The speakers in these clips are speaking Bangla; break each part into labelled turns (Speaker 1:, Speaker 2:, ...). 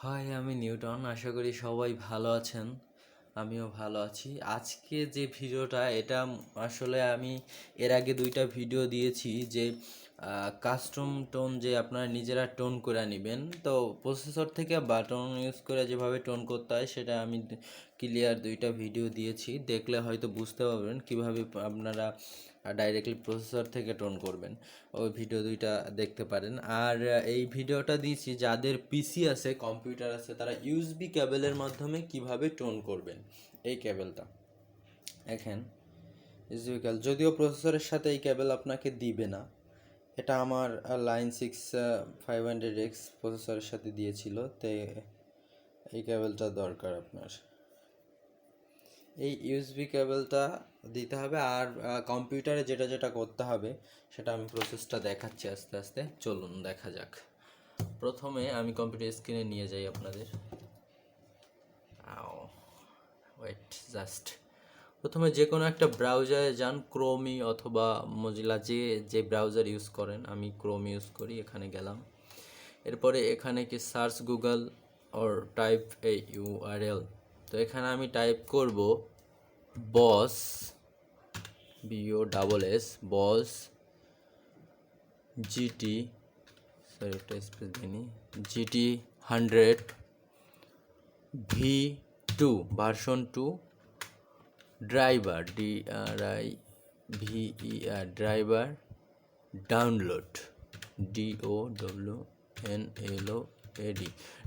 Speaker 1: হাই, আমি নিউটন। আশা করি সবাই ভালো আছেন। আমিও ভালো আছি। আজকে যে ভিডিওটা এটা আসলে আমি এর আগে 2টা ভিডিও দিয়েছি যে কাস্টম টোন যে আপনারা নিজেরা টোন করে নেবেন। তো প্রসেসর থেকে বাটন ইউজ করে যেভাবে টোন করতে হয় সেটা আমি ক্লিয়ার 2টা ভিডিও দিয়েছি। দেখলে হয়তো বুঝতে পারবেন কিভাবে আপনারা ডাইরেক্টলি প্রসেসর থেকে টোন করবেন। ওই ভিডিও 2টা দেখতে পারেন। আর এই ভিডিওটা দিয়েছি যাদের পিসি আছে, কম্পিউটার আছে, তারা ইউএসবি কেবলের মাধ্যমে কিভাবে টোন করবেন। এই কেবলটা দেখেন, ইউএসবি কেবল, যদিও প্রসেসরের সাথে এই কেবল আপনাকে দিবে না। এটা আমার লাইন 6500X প্রসেসরের সাথে দিয়েছিল, তো এই কেবলটা দরকার আপনার। এই ইউএসবি কেবলটা দিতে হবে। আর কম্পিউটারে যেটা যেটা করতে হবে সেটা আমি প্রসেসটা দেখাচ্ছি আস্তে আস্তে। চলুন দেখা যাক। প্রথমে আমি কম্পিউটার স্ক্রিনে নিয়ে যাই আপনাদের। Wait just. প্রথমে যে কোনো একটা ব্রাউজারে যান, ক্রোমি অথবা মজিলা, যে ব্রাউজার ইউজ করেন। আমি ক্রোম ইউজ করি, এখানে গেলাম। এরপরে এখানে কি search Google or type A URL. তো এখানে আমি টাইপ করব বস, BOSS, বস জিটি, সরি একটা স্পেস দিইনি, GT100 V2 version 2 driver, driver download, DOWNLOAD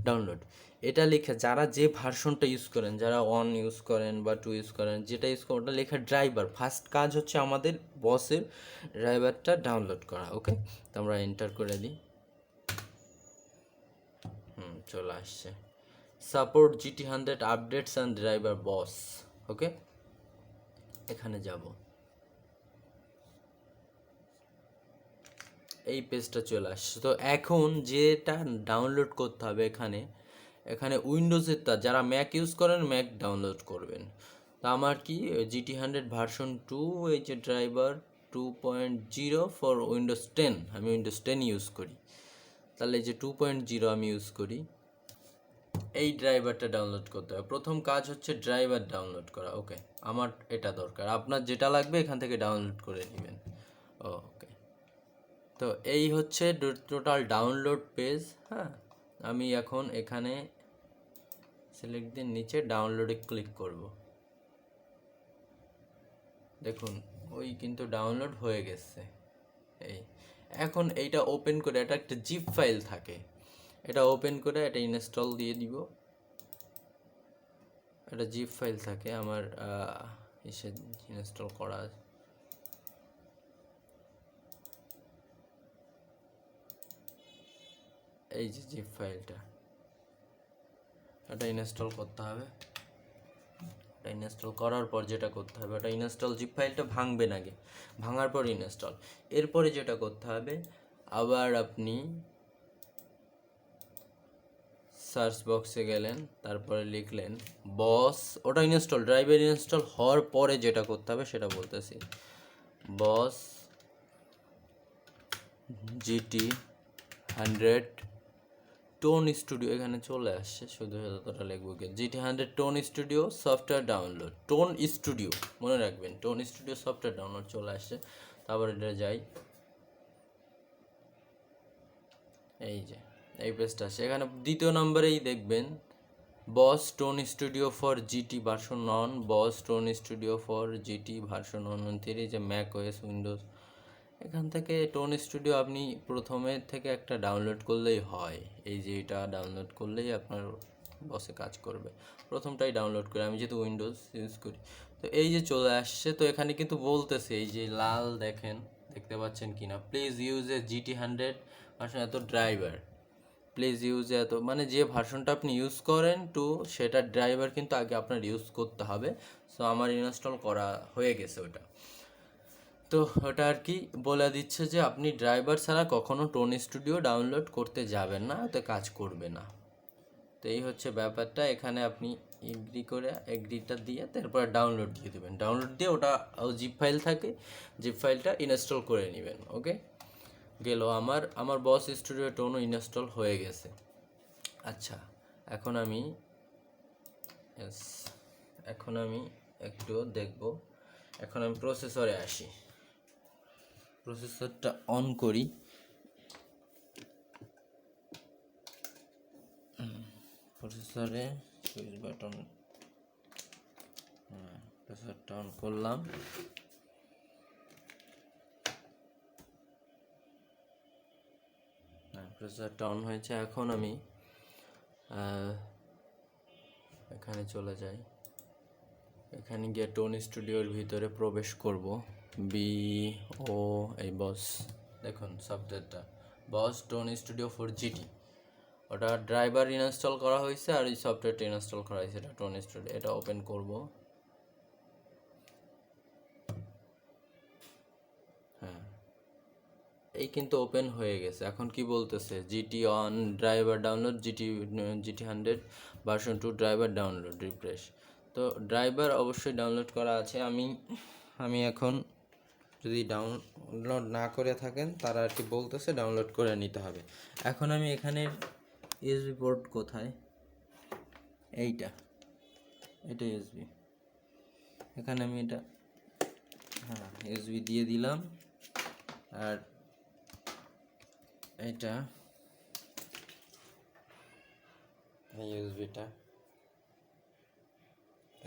Speaker 1: download. এটা লিখে যারা যে ভার্সনটা ইউজ করেন, যারা 1 ইউজ করেন বা 2 ইউজ করেন, যেটা ইউজ করেন ওটা লেখা ড্রাইভার। ফার্স্ট কাজ হচ্ছে আমাদের বসের ড্রাইভারটা ডাউনলোড করা। ওকে, তো আমরা এন্টার করে দিই। চলে আসছে support GT100 updates and driver Boss. Okay, এখানে যাব। এই পেজটা চলে আসছে। তো এখন যেটা ডাউনলোড করতে হবে, এখানে উইন্ডোজের যারা ম্যাক ইউজ করেন ম্যাক ডাউনলোড করবেন। তো আমার কি GT100 ভার্সন 2, এই যে ড্রাইভার 2.0 ফর উইন্ডোজ 10, আমি উইন্ডোজ 10 ইউজ করি। তাহলে এই যে 2.0 আমি ইউজ করি, এই ড্রাইভারটা ডাউনলোড করতে হবে। প্রথম কাজ হচ্ছে ড্রাইভার ডাউনলোড করা। ওকে, আমার এটা দরকার, আপনার যেটা লাগবে এখান থেকে ডাউনলোড করে নেবেন। ওকে, তো এই হচ্ছে টোটাল ডাউনলোড পেজ। হ্যাঁ, আমি এখন এখানে সিলেক্ট দিয়ে নিচে ডাউনলোডে ক্লিক করব। দেখুন ওই কিন্তু ডাউনলোড হয়ে গেছে। এই এখন এইটা ওপেন করে, এটা একটা জিপ ফাইল থাকে, এটা ওপেন করে এটা ইনস্টল দিয়ে দিব। একটা জিপ ফাইল থাকে আমার এসে ইনস্টল করা। এই যে জিপ ফাইলটা, এটা ইনস্টল করতে হবে। এটা ইনস্টল করার পর যেটা করতে হবে, এটা ইনস্টল জিপ ফাইলটা ভাঙবেন আগে, ভাঙার পর ইনস্টল। এরপরে যেটা করতে হবে, আবার আপনি সার্চ বক্সে গেলেন, তারপরে লিখলেন বস, ওটা ইনস্টল, ড্রাইভার ইনস্টল হওয়ার পরে যেটা করতে হবে সেটা বলতেছি। বস GT100 টোন স্টুডিও, এখানে চলে আসছে, শুধু যতটা লিখবো কি GT100 tone studio software download, tone studio মনে রাখবেন, টোন স্টুডিও সফটওয়্যার ডাউনলোড চলে আসছে। তারপর এটা যাই, এই যে এই পেজটা আসছে। এখানে দ্বিতীয় নম্বরেই দেখবেন Boss tone studio for GT version 1, Boss tone studio for GT version 1.3, যে ম্যাক ওএস উইন্ডোজ। এখান থেকে টোন স্টুডিও আপনি প্রথমে থেকে একটা ডাউনলোড করলেই হয়। এই যে এটা ডাউনলোড করলেই আপনার বসে কাজ করবে। প্রথমটাই ডাউনলোড করে, আমি যেহেতু উইন্ডোজ ইউজ করি। তো এই যে চলে আসছে। তো এখানে কিন্তু বলতেছে, এই যে লাল দেখেন, দেখতে পাচ্ছেন কিনা, please use a GT100 version এত ড্রাইভার, প্লিজ ইউজ এত, মানে যে ভার্সনটা আপনি ইউজ করেন সেটার ড্রাইভার কিন্তু আগে আপনার ইউজ করতে হবে। সো আমার ইনস্টল করা হয়ে গেছে ওটা। তো ওটা আর কি বলে দিচ্ছে যে আপনি ড্রাইভার ছাড়া কখনো টোন স্টুডিও ডাউনলোড করতে যাবেন না, তো কাজ করবে না। তো এই হচ্ছে ব্যাপারটা। এখানে আপনি এগ্রিটা দিয়ে তারপরে ডাউনলোড দিয়ে দেবেন। ডাউনলোড দিয়ে ওটা জিপ ফাইল থাকে, জিপ ফাইলটা ইনস্টল করে নেবেন। ওকে, গেল আমার বস স্টুডিও টোনও ইনস্টল হয়ে গেছে। আচ্ছা, এখন আমি একটু দেখব। এখন আমি প্রসেসরে আসি, প্রসেসরটা অন করি। প্রসেসরে সুইচ বাটন, প্রসেসরটা অন করলাম। প্রসেসরটা অন হয়েছে। এখন আমি এখানে চলে যাই, এখানে গিয়ে টোন স্টুডিওর ভিতরে প্রবেশ করব। এই বস, দেখুন সফটওয়্যারটা বস টোন স্টুডিও ফর জিটি, ওটা ড্রাইভার ইনস্টল করা হয়েছে আর এই সফটওয়্যারটা ইনস্টল করা হয়েছে, এটা টোন স্টুডিও। এটা ওপেন করব। হ্যাঁ, এই কিন্তু ওপেন হয়ে গেছে। এখন কি বলতেছে, GT on, driver download, GT 100 version 2 driver download, refresh. তো ড্রাইভার অবশ্যই ডাউনলোড করা আছে। আমি এখন যদি ডাউনলোড না করে থাকেন তারা আর কি বলতেছে ডাউনলোড করে নিতে হবে। এখন আমি এখানের ইউএসবি পোর্ট কোথায়, এটা ইউএসবি। এখানে আমি এটা ইউএসবি দিয়ে দিলাম। আর এটা ইউএসবিটা,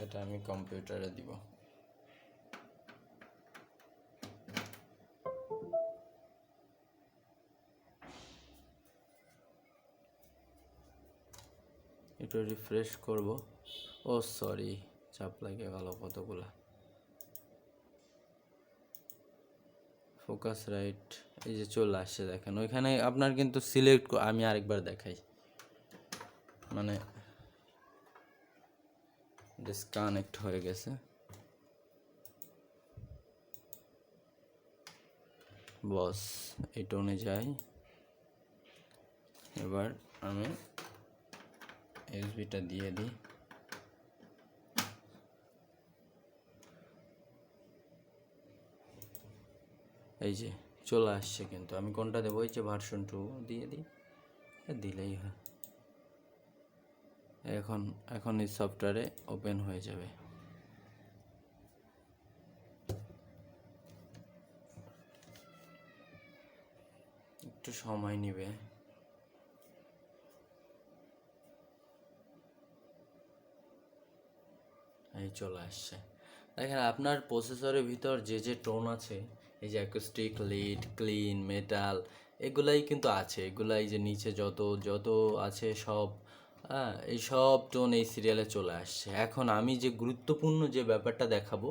Speaker 1: এটা আমি কম্পিউটারে দিব। একটু রিফ্রেশ করব। ও সরি, চাপ লাগে গেল কতগুলা। ফোকাস রাইট, এই যে চলে আসছে দেখেন। ওইখানে আপনার কিন্তু সিলেক্ট, আমি আরেকবার দেখাই, মানে ডিসকানেক্ট হয়ে গেছে। বস এই টোনে যাই। এবার আমি ইউএসবিটা দিয়ে দিই। এই যে চলে আসছে, কিন্তু আমি কোনটা দেবো, এই যে ভার্সন 2 দিয়ে দিই, দিলেই হয়। এখন এই সফটওয়্যারে ওপেন হয়ে যাবে। একটু সময় নেবে। এই চলে আসছে। দেখেন আপনার প্রসেসরের ভিতর যে যে টোন আছে, এই যে অ্যাকুস্টিক, লিড, ক্লিন, মেটাল, এগুলাই কিন্তু আছে। এগুলাই যে নিচে যত যত আছে সব, এই সব টোন এই সিরিয়ালে চলে আসছে। এখন আমি যে গুরুত্বপূর্ণ যে ব্যাপারটা দেখাবো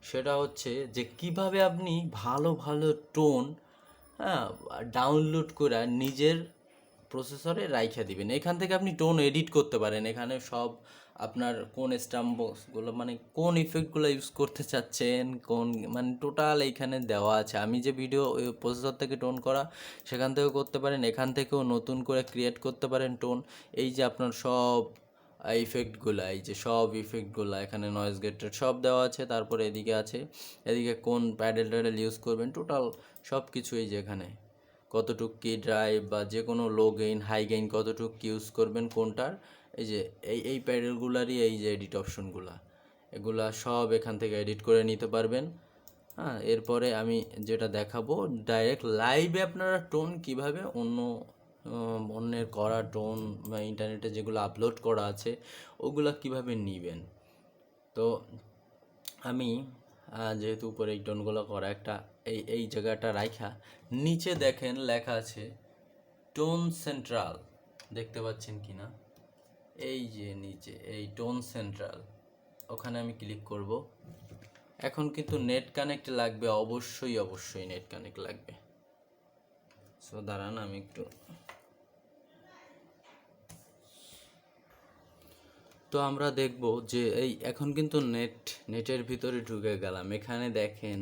Speaker 1: সেটা হচ্ছে যে কিভাবে আপনি ভালো ভালো টোন ডাউনলোড করে নিজের প্রসেসরে রাইখা দিবেন। এখান থেকে আপনি টোন এডিট করতে পারেন। এখানে সব আপনার কোন স্টাম্পগুলো, মানে কোন ইফেক্টগুলো ইউজ করতে চাচ্ছেন, কোন, মানে টোটাল এইখানে দেওয়া আছে। আমি যে ভিডিও প্রসেসর থেকে টোন করা, সেখান থেকেও করতে পারেন, এখান থেকেও নতুন করে ক্রিয়েট করতে পারেন টোন। এই যে আপনার সব ইফেক্টগুলো, এই যে সব ইফেক্টগুলো এখানে নয়েজ গেটের সব দেওয়া আছে। তারপরে এদিকে আছে, এদিকে কোন প্যাডেল ট্যাডেল ইউজ করবেন, টোটাল সব কিছু এই যে এখানে কতটুক কি ড্রাইভ বা যে কোনো লো গেইন হাই গেইন কতটুক ইউজ করবেন কোনটার, এই যে এই প্যাডেলগুলারই এই যে এডিট অপশনগুলা, এগুলা সব এখান থেকে এডিট করে নিতে পারবেন। এরপরে আমি যেটা দেখাবো, ডাইরেক্ট লাইভে আপনারা টোন কিভাবে অন্যের করা টোন বা ইন্টারনেটে যেগুলো আপলোড করা আছে ওগুলা কিভাবে নেবেন। তো আমি যেহেতু উপরে এই টোনগুলো করা, একটা এই জায়গাটা রাইখা নিচে দেখেন লেখা আছে টোন সেন্ট্রাল, দেখতে পাচ্ছেন কি না, এই যে নিচে এই টোন সেন্ট্রাল, ওখানে আমি ক্লিক করব। এখন কিন্তু নেট কানেক্ট লাগবে, অবশ্যই নেট কানেক্ট লাগবে। সো দাঁড়ান আমি একটু, তো আমরা দেখব যে এই এখন কিন্তু নেটের ভিতরে ঢুকে গেলাম। এখানে দেখেন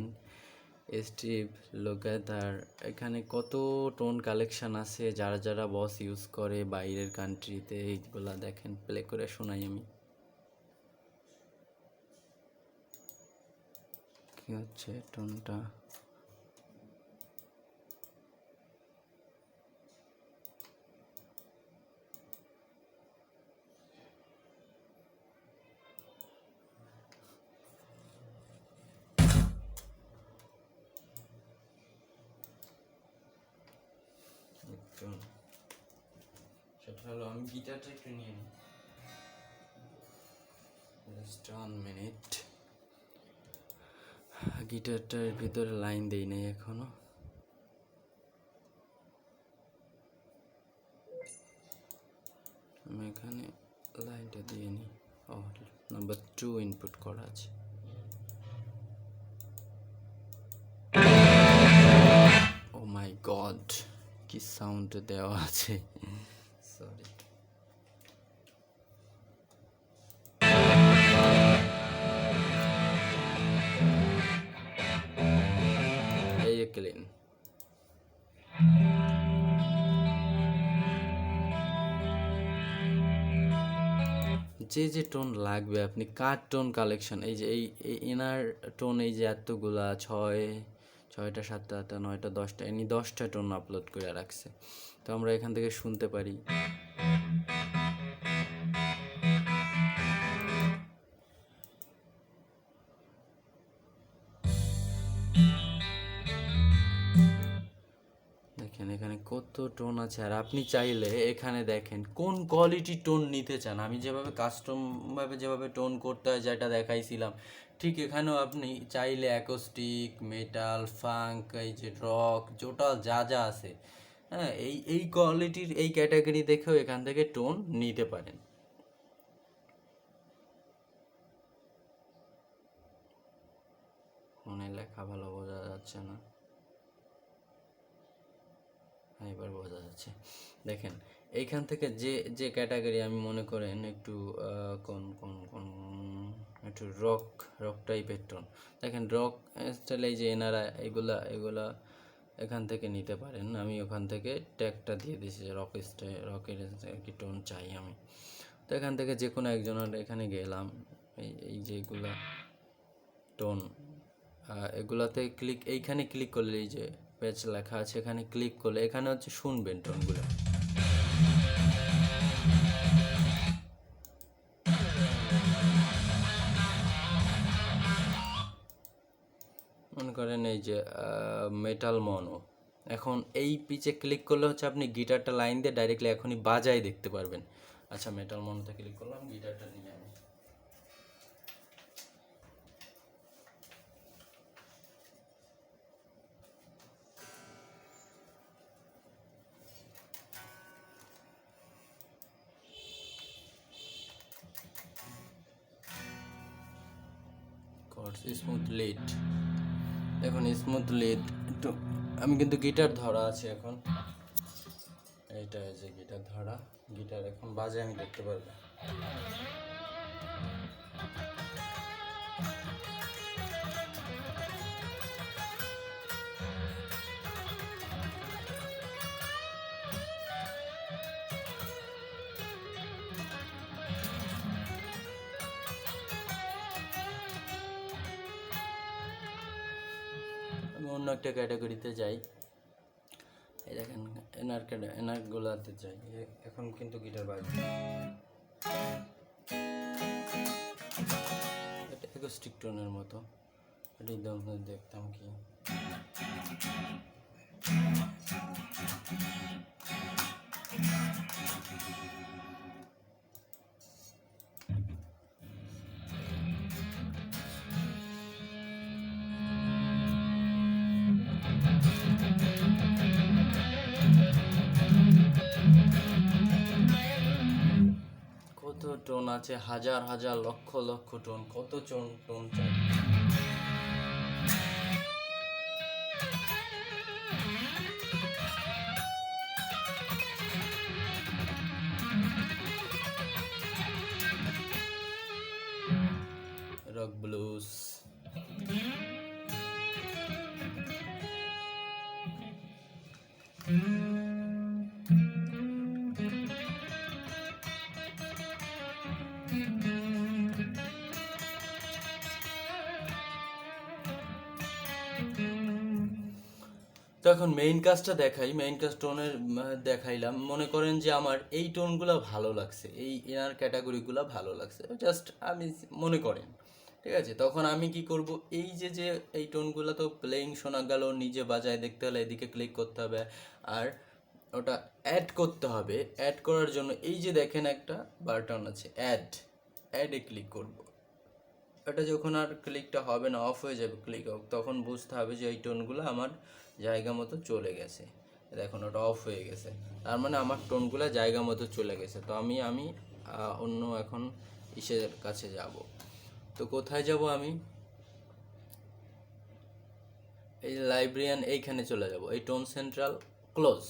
Speaker 1: স্টিভ লোকেদার, এখানে কত টোন কালেকশন আছে যারা যারা বস ইউজ করে বাইরের কান্ট্রিতে, এইগুলা দেখেন। প্লে করে শোনাই আমি, কি হচ্ছে টোনটা। টোন, সেটা হলো, আমি গিটারটা একটু নিয়ে নিই, জাস্ট 1 মিনিট। গিটারটার ভিতরে লাইন দেই নাই এখনো। আমি এখানে লাইনটা দিয়ে নিই। নাম্বার 2 ইনপুট করা আছে। ও মাই গড, কি সাউন্ড দেওয়া আছে, সরি। এই যে ক্লিন। যে যে টোন লাগবে, আপনি কার টোন কালেকশন, এই যে এই ইনার টোন, এই যে এতগুলা 6টা 7টা 8টা 9টা 10টা, এমনি 10টা টোন আপলোড করে রাখছে, তো আমরা এখান থেকে শুনতে পারি। দেখেন এখানে কত টোন আছে, আর আপনি চাইলে এখানে দেখেন কোন কোয়ালিটি টোন নিতে চান। আমি যেভাবে কাস্টমভাবে যেভাবে টোন করতে হয় যেটা দেখাইছিলাম, ঠিক এখানেও আপনি চাইলে অ্যাকোস্টিক, মেটাল, ফাঙ্ক, এই যে রক, টোটাল যা যা আছে, হ্যাঁ, এই কোয়ালিটির এই ক্যাটাগরি দেখেও এখান থেকে টোন নিতে পারেন। ফোনে লেখা ভালো বোঝা যাচ্ছে না, এবার বোঝা যাচ্ছে। দেখেন এইখান থেকে যে যে ক্যাটাগরি, আমি মনে করেন একটু কোন কোন কোন একটু রক টাইপের টোন, দেখেন রক স্টাইল, এই যে এনারা এগুলা এখান থেকে নিতে পারেন। আমি ওখান থেকে ট্যাগটা দিয়ে দিয়েছি যে রকের কি টোন চাই আমি, তো এখান থেকে যে কোনো একজনের এখানে গেলাম, এই যে এগুলা টোন, এগুলাতে এইখানে ক্লিক করলে এই যে প্যাচ লেখা আছে, এখানে ক্লিক করলে এখানে হচ্ছে শুনবেন টোনগুলো। মনে করেন এই যে মেটাল মনো, এখন এই পিচে ক্লিক করলে হচ্ছে আপনি গিটারটা লাইন দিয়ে ডাইরেক্টলি এখনই বাজাই দেখতে পারবেন। আচ্ছা, মেটাল মনোতে ক্লিক করলাম, গিটারটা নিয়ে আমি স্মুথ লিড। এখন স্মুথ লিড একটু, আমি কিন্তু গিটার ধরা আছে এখন, এইটা যে গিটার ধরা, গিটার এখন বাজে আমি দেখতে পারবো। আমি অন্য একটা ক্যাটাগরিতে যাই, এই দেখেন এনারগুলাতে যাই, এখন কিন্তু গিটার বাজবে, এটা অ্যাকোস্টিক টোনের মতো, এটা দেখতাম কি। কত টোন আছে, হাজার হাজার লক্ষ লক্ষ টোন, কত টোন চাই। রক ব্লুজ, তো এখন মেইন কাজটা দেখাই। মেইন কাজ টোনের দেখাইলাম, মনে করেন যে আমার এই টোনগুলো ভালো লাগছে, এই এনার ক্যাটাগরিগুলো ভালো লাগছে, জাস্ট আমি মনে করেন, ঠিক আছে, তখন আমি কি করব, এই যে এই টোনগুলো তো প্লেইং শোনা গেল, নিজে বাজায় দেখতে হলে এদিকে ক্লিক করতে হবে, আর ওটা অ্যাড করতে হবে। অ্যাড করার জন্য এই যে দেখেন একটা বাটন আছে অ্যাডে ক্লিক করব। এটা যখন আর ক্লিকটা হবে না, অফ হয়ে যাবে, ক্লিক হোক, তখন বুঝতে হবে যে এই টোনগুলো আমার জায়গা মতো চলে গেছে। দেখুন ওটা অফ হয়ে গেছে, তার মানে আমার টোনগুলো জায়গা মতো চলে গেছে। তো আমি অন্য এখন ইসের কাছে যাব। তো কোথায় যাব আমি? এই লাইব্রেরিয়ান এইখানে চলে যাব, এই টোন সেন্ট্রাল ক্লোজ।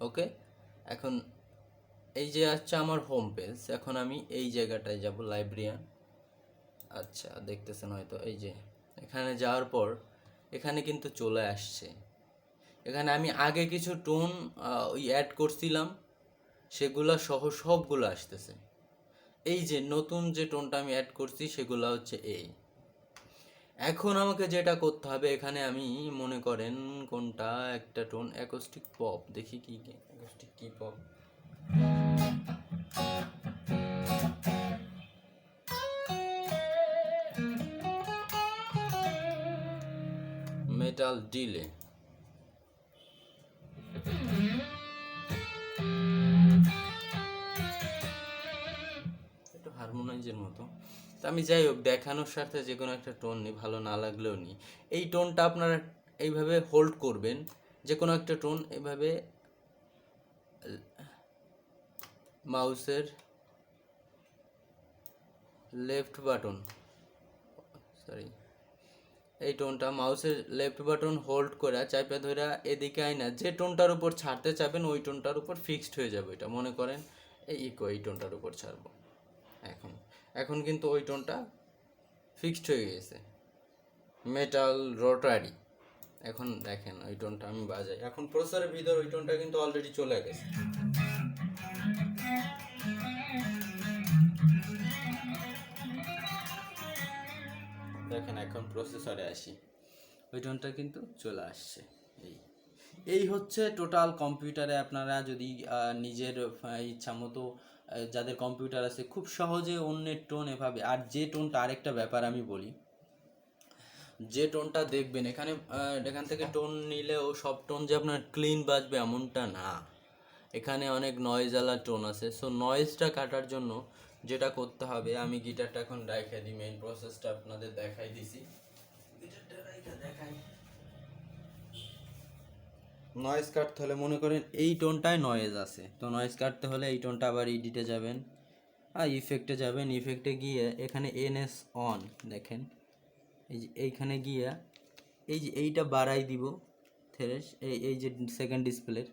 Speaker 1: ওকে, এখন এই যে আচ্ছা আমার হোম পেজ, এখন আমি এই জায়গাটায় যাব, লাইব্রেরিয়ান। আচ্ছা দেখতেছেন হয়তো, এই যে এখানে যাওয়ার পর এখানে কিন্তু চলে আসছে। এখানে আমি আগে কিছু টোন ওই অ্যাড করছিলাম, সেগুলা সহ সবগুলো আসতেছে। এই যে নতুন যে টোনটা আমি অ্যাড করছি সেগুলো হচ্ছে এই। এখন আমাকে যেটা করতে হবে, এখানে আমি মনে করেন কোনটা একটা টোন, অ্যাকোস্টিক পপ, দেখি কি অ্যাকোস্টিক কি পপ, মেটাল ডিলে, একটু হারমোনাইজের মতো। তো আমি যাই হোক দেখানোর সাথে যে কোনো একটা টোন নিই, ভালো না লাগলেও নিই। এই টোনটা আপনারা এইভাবে হোল্ড করবেন, যে কোনো একটা টোন এইভাবে মাউসের লেফট বাটন, সরি, এই টোনটা মাউসের লেফট বাটন হোল্ড করে চাইপে ধরে এদিকে আইনা যে টোনটার উপর ছাড়তে চাবেন ওই টোনটার উপর ফিক্সড হয়ে যাবে। এটা মনে করেন এই টোনটার উপর ছাড়বো, এখন এখন কিন্তু ওই টোনটা ফিক্সড হয়ে গেছে, মেটাল রোটারি। এখন দেখেন ওই টোনটা আমি বাজাই, এখন প্রসেসরের ভিতর ওই টোনটা কিন্তু অলরেডি চলে গেছে। দেখেন এখন প্রসেসরে আসি, ওই টোনটা কিন্তু চলে আসছে। এই এই হচ্ছে টোটাল কম্পিউটারে আপনারা যদি নিজের ইচ্ছা মতো যাদের কম্পিউটার আছে খুব সহজে অন্যের টোন এভাবে। আর যে টোনটা, আরেকটা ব্যাপার আমি বলি, যে টোনটা দেখবেন এখান থেকে টোন নিলেও সব টোন যে আপনার ক্লিন বাজবে এমনটা না, এখানে অনেক নয়েজওয়ালা টোন আছে। সো নয়েজটা কাটার জন্য যেটা করতে হবে, আমি গিটারটা এখন রাইখা দিই, মেইন প্রসেসটা আপনাদের দেখাই দিছি, গিটারটা রাইখা দেখাই। নয়েজ কাটতে হলে মনে করেন এই টোনটায় নয়েজ আছে, তো নয়েজ কাটতে হলে এই টোনটা আবার এডিটে যাবেন, আর ইফেক্টে যাবেন, ইফেক্টে গিয়ে এখানে এনএস অন দেখেন, এই যে এইখানে গিয়া এই যে এইটা বাড়াই দিব, থ্রেশ এই যে সেকেন্ড ডিসপ্লের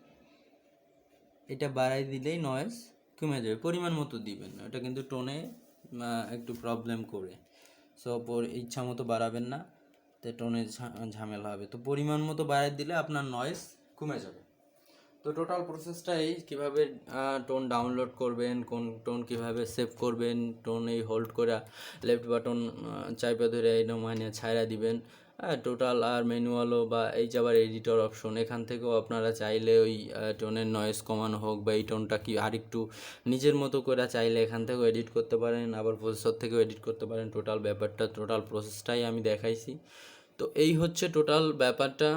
Speaker 1: এটা বাড়াই দিলেই নয়েজ কমে যাবে, পরিমাণ মতো দিবেন, ওটা কিন্তু টোনে একটু প্রবলেম করে। সো ইচ্ছা মতো বাড়াবেন না, তো টোনে ঝামেলা হবে। তো পরিমাণ মতো বাড়াই দিলে আপনার নয়েজ কমে যাবে। তো টোটাল প্রসেসটা এই, কীভাবে টোন ডাউনলোড করবেন, কোন টোন কীভাবে সেভ করবেন, টোন এই হোল্ড করে লেফট বাটন চাইপে ধরে এই মানে ছাইড়া দিবেন, টোটাল। আর ম্যানুয়ালও বা এই যে আবার এডিটর অপশন, এখান থেকেও আপনারা চাইলে ওই টোনের নয়েজ কমানো হোক বা এই টোনটা কি আরেকটু নিজের মতো করে চাইলে এখান থেকেও এডিট করতে পারেন, আবার প্রসেসর থেকেও এডিট করতে পারেন। টোটাল ব্যাপারটা, টোটাল প্রসেসটাই আমি দেখাইছি। তো এই হচ্ছে টোটাল ব্যাপারটা।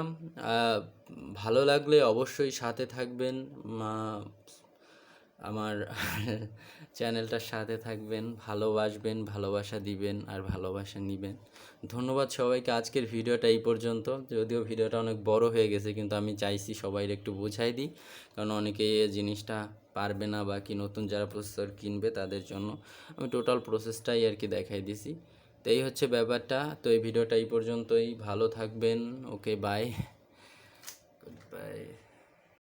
Speaker 1: ভালো লাগলে অবশ্যই সাথে থাকবেন, আমার চ্যানেলটার সাথে থাকবেন, ভালোবাসবেন, ভালোবাসা দিবেন আর ভালোবাসা নেবেন। ধন্যবাদ সবাইকে। আজকের ভিডিওটা এই পর্যন্ত, যদিও ভিডিওটা অনেক বড় হয়ে গেছে, কিন্তু আমি চাইছি সবাই একটু বুঝাই দিই, কারণ অনেকে এই জিনিসটা পারবে না, বা কি নতুন যারা প্রসেসর কিনবে তাদের জন্য আমি টোটাল প্রসেসটাই আর কি দেখাই দিছি। তো এই হচ্ছে ব্যাপারটা। তো এই ভিডিওটা এই পর্যন্তই, ভালো থাকবেন। ওকে, বাই, গুড বাই।